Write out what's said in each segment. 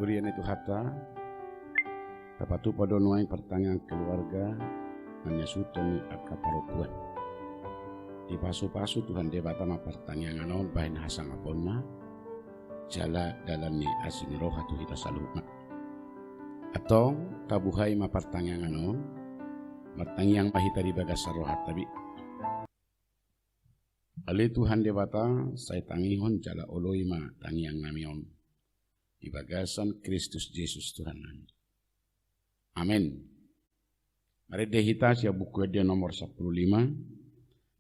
Kurian itu hatta tapatu padonuai pertanyaan keluarga hanya sutoni akka paropuan di pasu-pasu Tuhan debata ma pertanyaan naon bahin hasang aponna jala dalami asing roh hatu kita saluma atau tabuhai ma pertanyaan naon pertanyaan pahita di bagas rohat tabi ali Tuhan debata saya tangihon jala oloi ma tangiang namion di bagasan Kristus Yesus Tuhan kami. Amin. Mari dehita sia buku dia nomor 15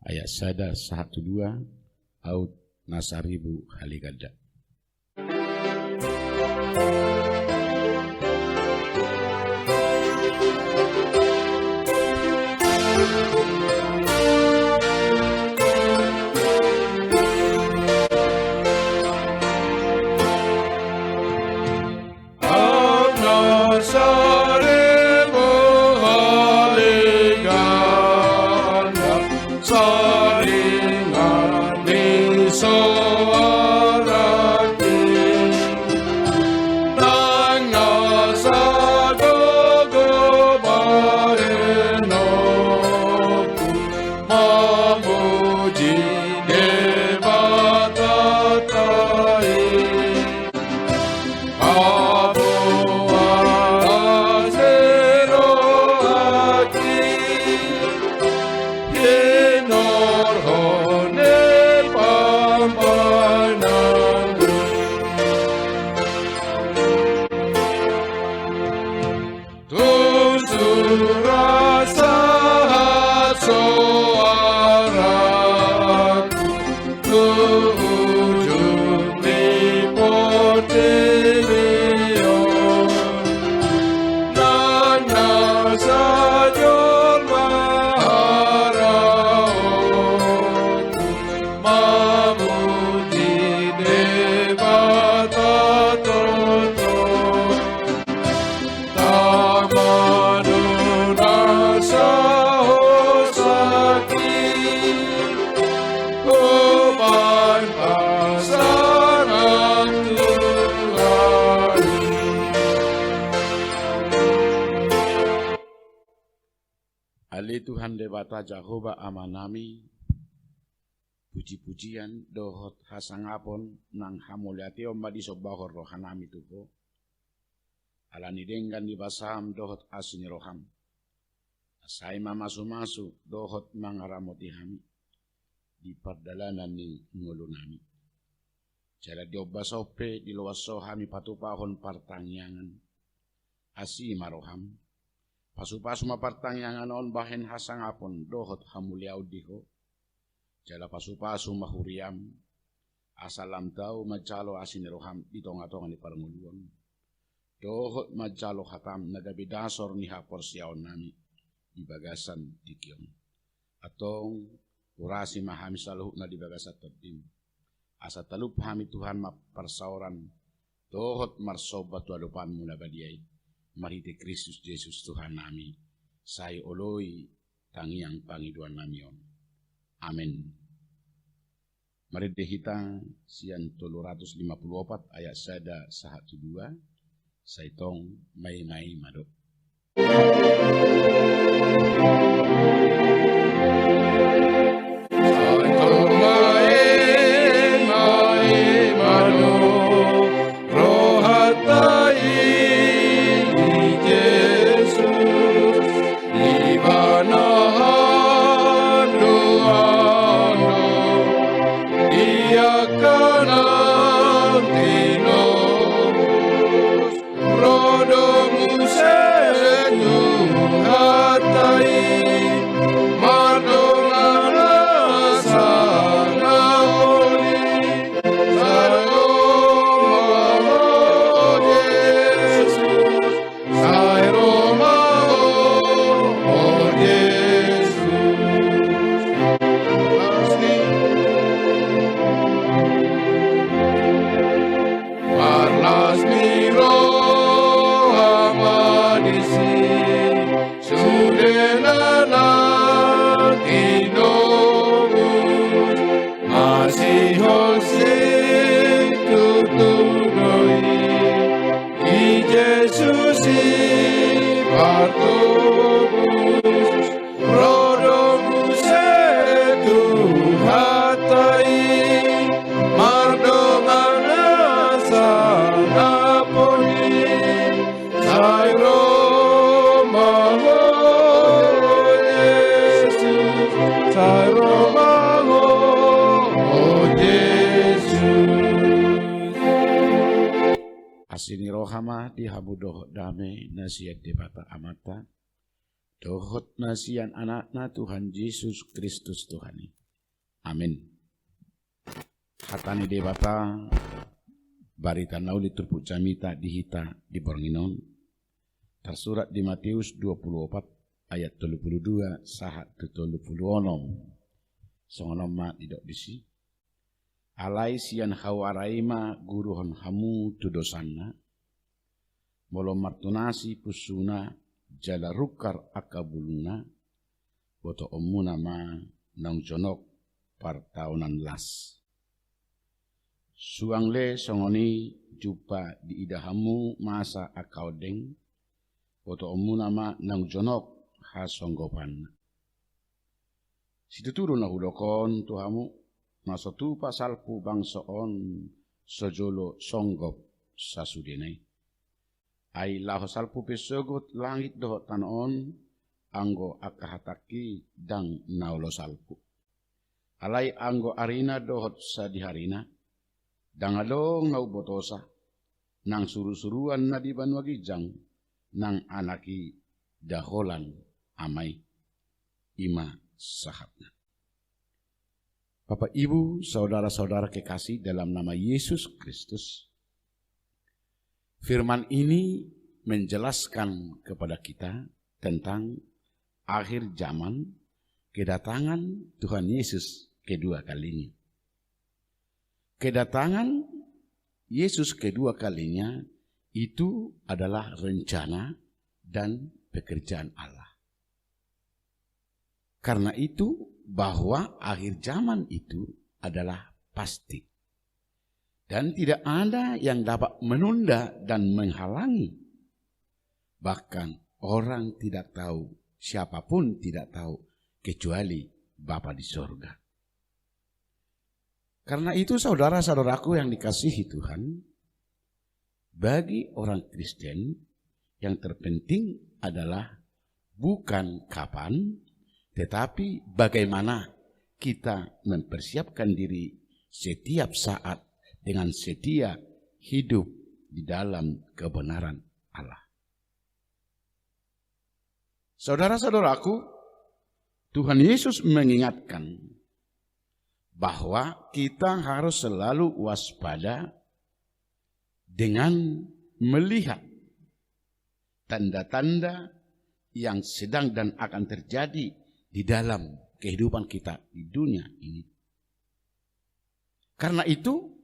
ayat 112 out nasaribu haligada. Tuhan debata Jehovah amanami puji-pujian dohot hasangapon nang hamuliati omba di sobahor rohanami tuho alani denggan di basam dohot asini roham asai masu-masu dohot mangaramoti hami di pardalanan ni ngulunami jala dioba sope di luaso hami patupahon partangyangan asi maroham pasu-pasu mapartangyangan on bahen hasangapon dohot hamuliau diho jala pasu-pasu mahuriam asalam tau majalo asiniroham di tonga-tonga ni paranguluan dohot majalo hatam nagabidasor ni hapor siaon nami di bagasan dikion atong urasi mahami saluh na di bagasat tadim asa talup hami Tuhan maparsauran dohot marsobat walupan mula badiay marite Kristus Yesus Tuhan nami say oloi tangiang pangiduan namion. Amin. Mari dehita sian 354 ayat 112 saitong mai mado. Hatai madongan rasa Yesus ipartobus rodomus Tuhatai mardomana sanaponi Sairo maho Yesus Sairo maho Asini rohama dihabu dohot dame nasihat debata amata dohot nasian anakna Tuhan Yesus Kristus Tuhani. Amin. Hatani debata barita nauli turpu camita dihita di Bornginon tersurat di Matius 24 ayat 32 sahat 36 songonoma didok disi alai sian hawaraima guruhon hamu tudosanna molo martunasi pusuna jala rukar akabuluna boto omuna ma nang jonok partaunan las suangle songoni jupa di idahamu masa akaudeng boto omuna ma nang jonok hasonggopan situturu na hudokon tuhamu masotu pasalpu bangsoon sojolo songgop sasudenai ai laho salpu pesogot langit dohot tanon anggo akahataki dang naulo salpu alai anggo arina dohot sadiharina dangadong nau botosa nang suru-suruan na di banwagijang nang anaki daholan amai ima sahatna. Bapak Ibu, saudara-saudara kekasih dalam nama Yesus Kristus. Firman ini menjelaskan kepada kita tentang akhir zaman kedatangan Tuhan Yesus kedua kalinya. Kedatangan Yesus kedua kalinya itu adalah rencana dan pekerjaan Allah. Karena itu bahwa akhir zaman itu adalah pasti. Dan tidak ada yang dapat menunda dan menghalangi. Bahkan orang tidak tahu, siapapun tidak tahu, kecuali Bapa di sorga. Karena itu saudara-saudaraku yang dikasihi Tuhan, bagi orang Kristen yang terpenting adalah bukan kapan, tetapi bagaimana kita mempersiapkan diri setiap saat dengan setia hidup di dalam kebenaran Allah. Saudara-saudaraku, Tuhan Yesus mengingatkan bahwa kita harus selalu waspada dengan melihat tanda-tanda yang sedang dan akan terjadi di dalam kehidupan kita di dunia ini. Karena itu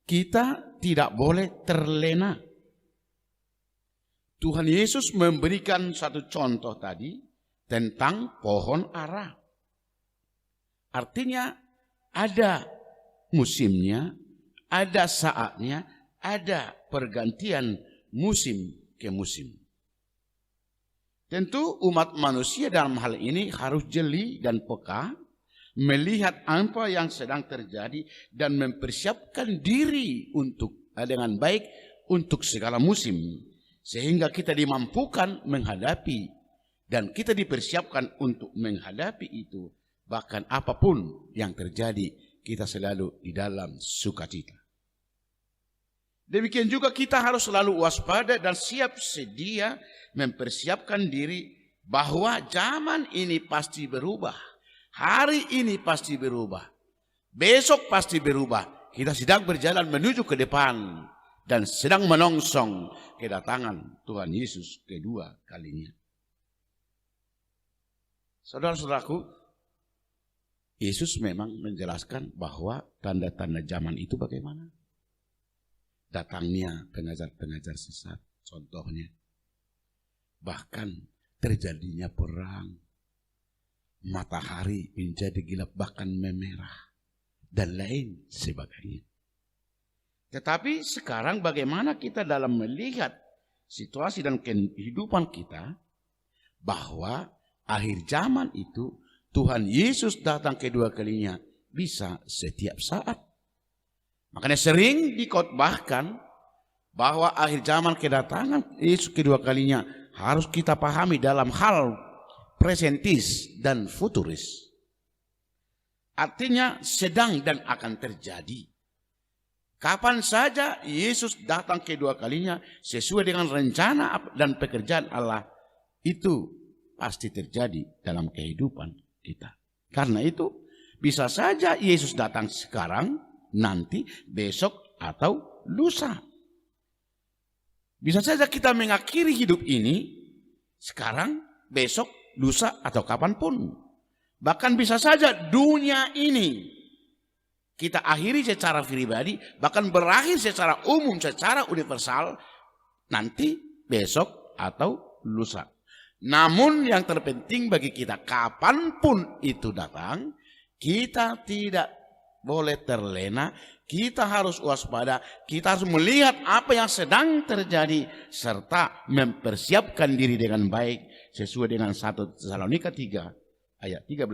kita tidak boleh terlena. Tuhan Yesus memberikan satu contoh tadi tentang pohon ara. Artinya ada musimnya, ada saatnya, ada pergantian musim ke musim. Tentu umat manusia dalam hal ini harus jeli dan peka melihat apa yang sedang terjadi dan mempersiapkan diri untuk dengan baik untuk segala musim sehingga kita dimampukan menghadapi dan kita dipersiapkan untuk menghadapi itu bahkan apapun yang terjadi kita selalu di dalam sukacita. Demikian juga kita harus selalu waspada dan siap sedia mempersiapkan diri bahwa zaman ini pasti berubah. Hari ini pasti berubah. Besok pasti berubah. Kita sedang berjalan menuju ke depan dan sedang menongsong kedatangan Tuhan Yesus kedua kalinya. Saudara-saudaraku, Yesus memang menjelaskan bahwa tanda-tanda zaman itu bagaimana. Datangnya pengajar-pengajar sesat, contohnya. Bahkan terjadinya perang, matahari menjadi gelap bahkan memerah, dan lain sebagainya. Tetapi sekarang bagaimana kita dalam melihat situasi dan kehidupan kita bahwa akhir zaman itu Tuhan Yesus datang kedua kalinya bisa setiap saat. Makanya sering dikotbahkan bahwa akhir zaman kedatangan Yesus kedua kalinya harus kita pahami dalam hal presentis dan futuris. Artinya sedang dan akan terjadi. Kapan saja Yesus datang kedua kalinya sesuai dengan rencana dan pekerjaan Allah, itu pasti terjadi dalam kehidupan kita. Karena itu bisa saja Yesus datang sekarang, nanti, besok, atau lusa. Bisa saja kita mengakhiri hidup ini sekarang, besok, lusa, atau kapanpun. Bahkan bisa saja dunia ini kita akhiri secara pribadi, bahkan berakhir secara umum, secara universal, nanti, besok, atau lusa. Namun yang terpenting bagi kita, kapanpun itu datang, kita tidak boleh terlena, kita harus waspada, kita harus melihat apa yang sedang terjadi, serta mempersiapkan diri dengan baik, sesuai dengan 1 Tesalonika 3 ayat 13,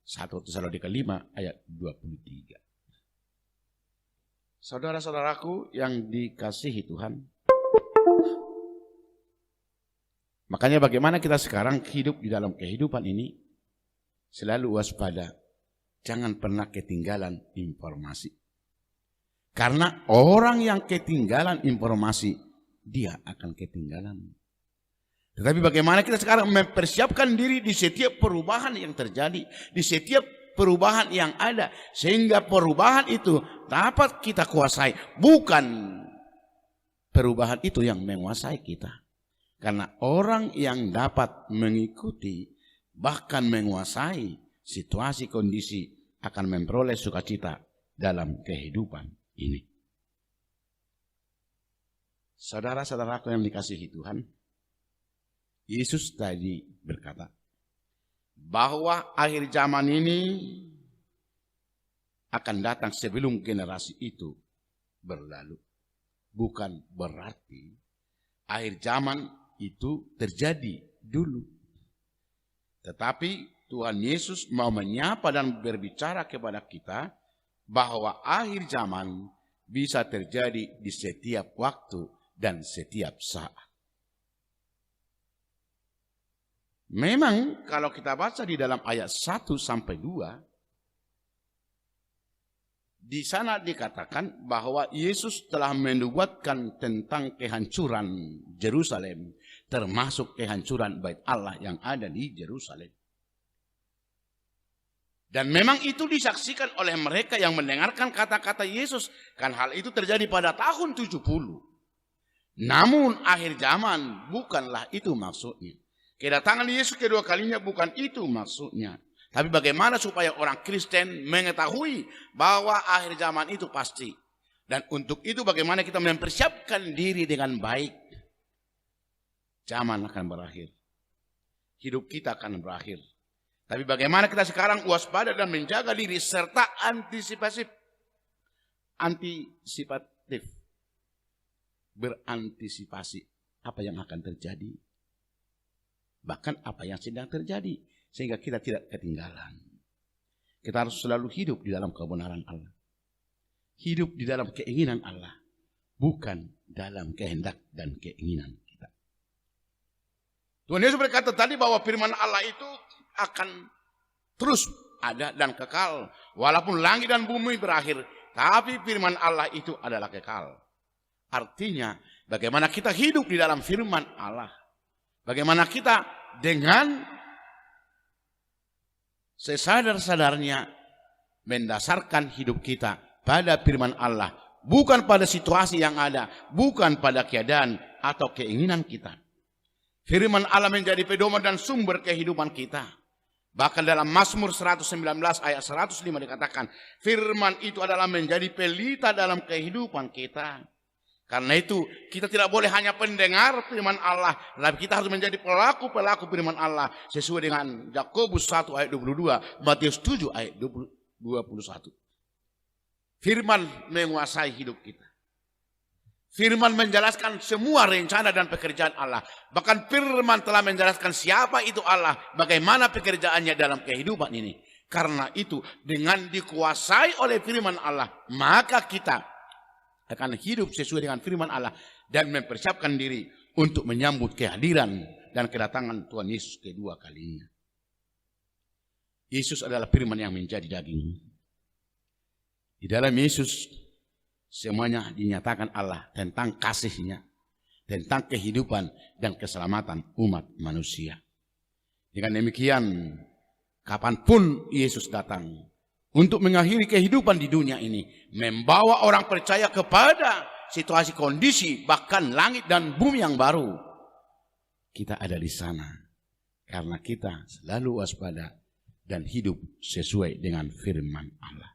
1 Tesalonika 5 ayat 23. Saudara-saudaraku yang dikasihi Tuhan, makanya bagaimana kita sekarang hidup di dalam kehidupan ini, selalu waspada, jangan pernah ketinggalan informasi. Karena orang yang ketinggalan informasi, dia akan ketinggalan. Tetapi bagaimana kita sekarang mempersiapkan diri di setiap perubahan yang terjadi, di setiap perubahan yang ada, sehingga perubahan itu dapat kita kuasai, bukan perubahan itu yang menguasai kita. Karena orang yang dapat mengikuti, bahkan menguasai situasi kondisi, akan memperoleh sukacita dalam kehidupan ini. Saudara-saudaraku yang dikasihi Tuhan, Yesus tadi berkata bahwa akhir zaman ini akan datang sebelum generasi itu berlalu. Bukan berarti akhir zaman itu terjadi dulu. Tetapi Tuhan Yesus mau menyapa dan berbicara kepada kita bahwa akhir zaman bisa terjadi di setiap waktu dan setiap saat. Memang kalau kita baca di dalam ayat 1 sampai 2, di sana dikatakan bahwa Yesus telah menubuatkan tentang kehancuran Yerusalem, termasuk kehancuran bait Allah yang ada di Yerusalem. Dan memang itu disaksikan oleh mereka yang mendengarkan kata-kata Yesus. Kan hal itu terjadi pada tahun 70. Namun akhir zaman bukanlah itu maksudnya. Kedatangan Yesus kedua kalinya bukan itu maksudnya. Tapi bagaimana supaya orang Kristen mengetahui bahwa akhir zaman itu pasti. Dan untuk itu bagaimana kita mempersiapkan diri dengan baik. Zaman akan berakhir. Hidup kita akan berakhir. Tapi bagaimana kita sekarang waspada dan menjaga diri serta antisipatif. Berantisipasi apa yang akan terjadi. Bahkan apa yang sedang terjadi. Sehingga kita tidak ketinggalan. Kita harus selalu hidup di dalam kebenaran Allah. Hidup di dalam keinginan Allah. Bukan dalam kehendak dan keinginan kita. Tuhan Yesus berkata tadi bahwa firman Allah itu akan terus ada dan kekal. Walaupun langit dan bumi berakhir. Tapi firman Allah itu adalah kekal. Artinya bagaimana kita hidup di dalam firman Allah. Bagaimana kita dengan sesadar-sadarnya mendasarkan hidup kita pada firman Allah. Bukan pada situasi yang ada. Bukan pada keadaan atau keinginan kita. Firman Allah menjadi pedoman dan sumber kehidupan kita. Bahkan dalam Mazmur 119 ayat 105 dikatakan. Firman itu adalah menjadi pelita dalam kehidupan kita. Karena itu kita tidak boleh hanya pendengar firman Allah. Tapi kita harus menjadi pelaku-pelaku firman Allah. Sesuai dengan Yakobus 1 ayat 22. Matius 7 ayat 21. Firman menguasai hidup kita. Firman menjelaskan semua rencana dan pekerjaan Allah. Bahkan firman telah menjelaskan siapa itu Allah, bagaimana pekerjaannya dalam kehidupan ini. Karena itu, dengan dikuasai oleh firman Allah, maka kita akan hidup sesuai dengan firman Allah dan mempersiapkan diri untuk menyambut kehadiran dan kedatangan Tuhan Yesus kedua kalinya. Yesus adalah firman yang menjadi daging. Di dalam Yesus semuanya dinyatakan Allah tentang kasih-Nya, tentang kehidupan dan keselamatan umat manusia. Dengan demikian, kapanpun Yesus datang untuk mengakhiri kehidupan di dunia ini, membawa orang percaya kepada situasi kondisi, bahkan langit dan bumi yang baru, kita ada di sana karena kita selalu waspada dan hidup sesuai dengan firman Allah.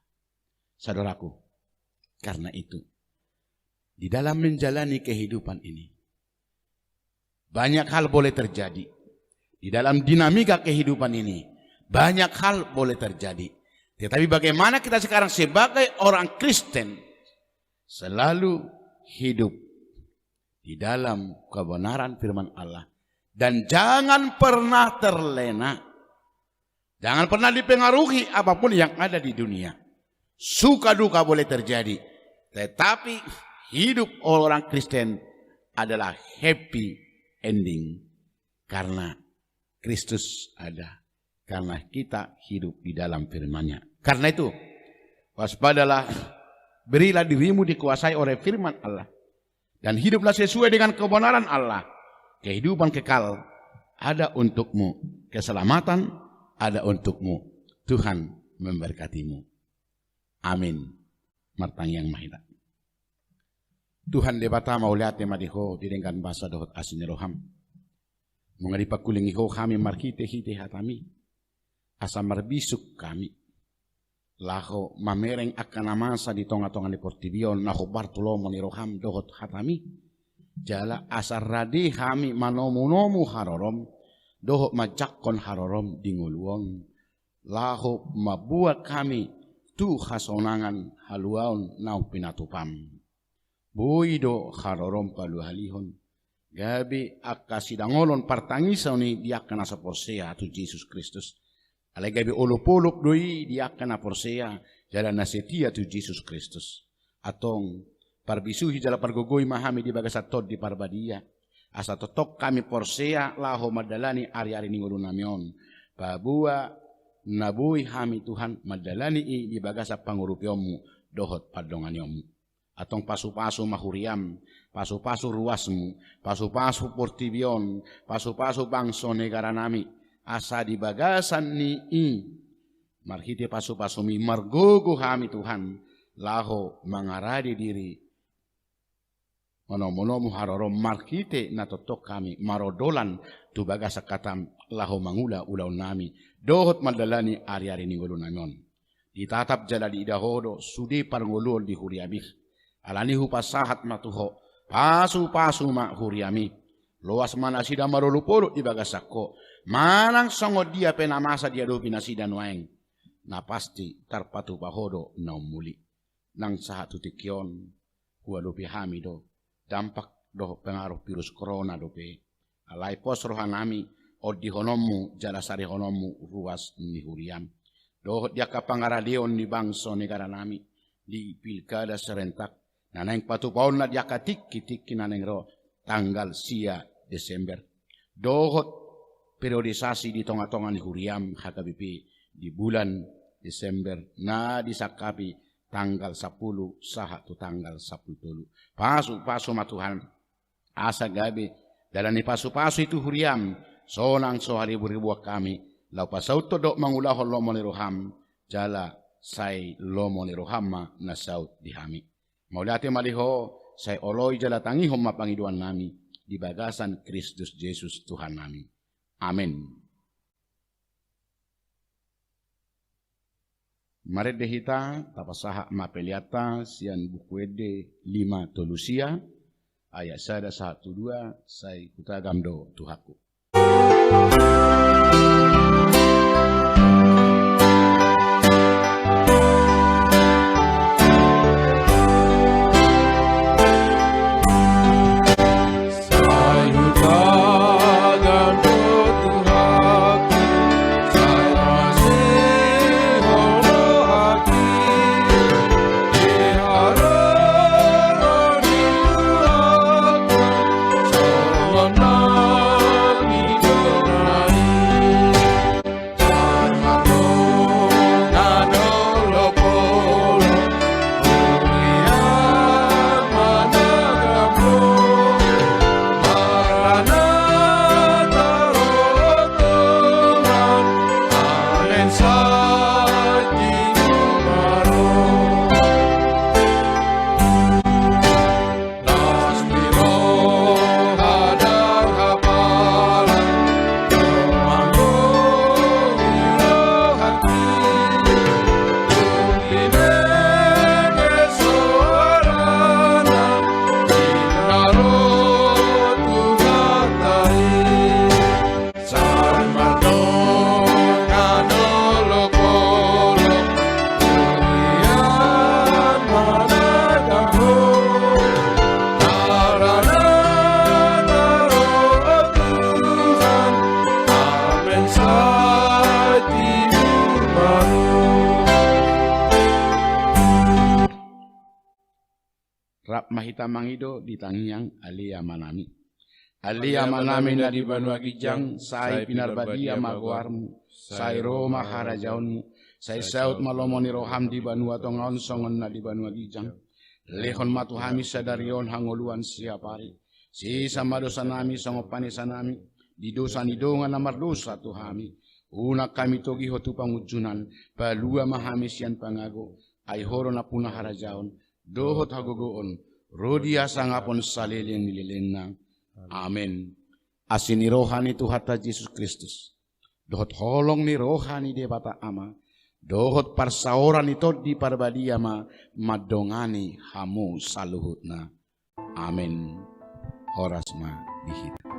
Saudaraku, karena itu, di dalam menjalani kehidupan ini, banyak hal boleh terjadi. Di dalam dinamika kehidupan ini, banyak hal boleh terjadi. Tetapi bagaimana kita sekarang sebagai orang Kristen, selalu hidup di dalam kebenaran firman Allah. Dan jangan pernah terlena. Jangan pernah dipengaruhi apapun yang ada di dunia. Suka duka boleh terjadi, tetapi hidup orang Kristen adalah happy ending karena Kristus ada, karena kita hidup di dalam firman-Nya. Karena itu, waspadalah, berilah dirimu dikuasai oleh firman Allah dan hiduplah sesuai dengan kebenaran Allah. Kehidupan kekal ada untukmu, keselamatan ada untukmu. Tuhan memberkatimu. Amin. Martang yang mahina. Tuhan debata mauliate madiho direngkan bahasa dohot asin roham. Mengadi pakuling iho kami markite hite hatami. Asa marbisuk kami. Laho mamereng akan amasa di tonga-tonga di portibion. Naho bartulomo ni roham dohot hatami. Jala asar radi kami manomu-nomu harorom. Dohot majakkon harorom dinguluon. Laho mabuat kami tu khasonangan haluaon nau pinatupam. Buido harorom palu halihon. Gabi akasidangolon partangisaw ni diakan sa porsea tu Jesus Kristus. Alay gabi ulupulop doi diakan na porsea jalan na setia tu Jesus Kristus. Atong parbisuhi jala pargogoy mahami di bagasatod di parbadia. Asa totok kami porsea laho madalani ari-ari ningulu namion. Pabua nabuhi hami Tuhan madalani di bagasa pangurupyomu dohot padonganyomu. Atong pasu-pasu mahuriam, pasu-pasu ruasmu, pasu-pasu portibion, pasu-pasu bangso negara nami. Asa di bagasan ni marhite pasu-pasu mi margogo hami Tuhan. Laho mangaradi diri. Mono-mono harorom markite natotok kami marodolan tu bagasa katam laho mangula ulaw nami. Dohot madalani ari-ari ni ulo nanon. Ditatap jala di idahodo sudi parngulol di huriamih. Alani hupasahat matuho. Pasu-pasu ma huriami. Loas mana sida marulupolo di bagasako. Manang songo dia penamasa dia do pinasida nuaeng. Na pasti tarpatu pahodo na umuli. Nang sahatu tikyon. Hualupi hamido. Dampak do pengaruh virus corona dope. Alai pos rohanami. Odi honomu jalasari honomu ruas ni huriam. Dohot dia kapangaradion ni bangso negara nami di pilkada serentak. Naneng patupaon na dia katik-kitik naneng ro tanggal sia Desember. Dohot periodisasi di tonga-tonga ni huriam hakabipi di bulan Desember na disakapi tanggal 10 saha tu tanggal 10. Pasu matuhan asa gabi dalam ni pasu-pasu itu huriam. Sonang so haribu-ribu kami. Lau pasaut to dok mangulahon lomo ni roham. Jala say lomo ni roham na saut di hami. Maulate maliho say oloy jala tangihom mapangiduan nami. Di bagasan Kristus Yesus Tuhan nami. Amin. Marede hita tapasaha mapeliata sian bukuede 5 tolusia. Ayat sada 1-2 say kutagamdo Tuhaku. mahita mangido ditangiang alia manami. Alia manami na di banua gijang, sai pinarbadia maguarmu, sai Roma harajaunmu, sai saut malomoni roham di banua tongaon songon na di banua gijang. Lehon matu hami sadarion hangoluan siapari, si sama dosa nami songopani sanami, di dosa nidongan namar dosa tuhami. Una kami togi hotu pangujunan, palua mahami sian pangago, ay horo na punah harajaon, dohot hagogoon, rodia sangapon salileng nilileng na. Amen. Asini rohani Tuhata Yesus Kristus, dohot holong ni rohani de bata ama, dohot parsaoran ito di parbadia madongani hamu saluhutna. Amen. Horas ma dihita.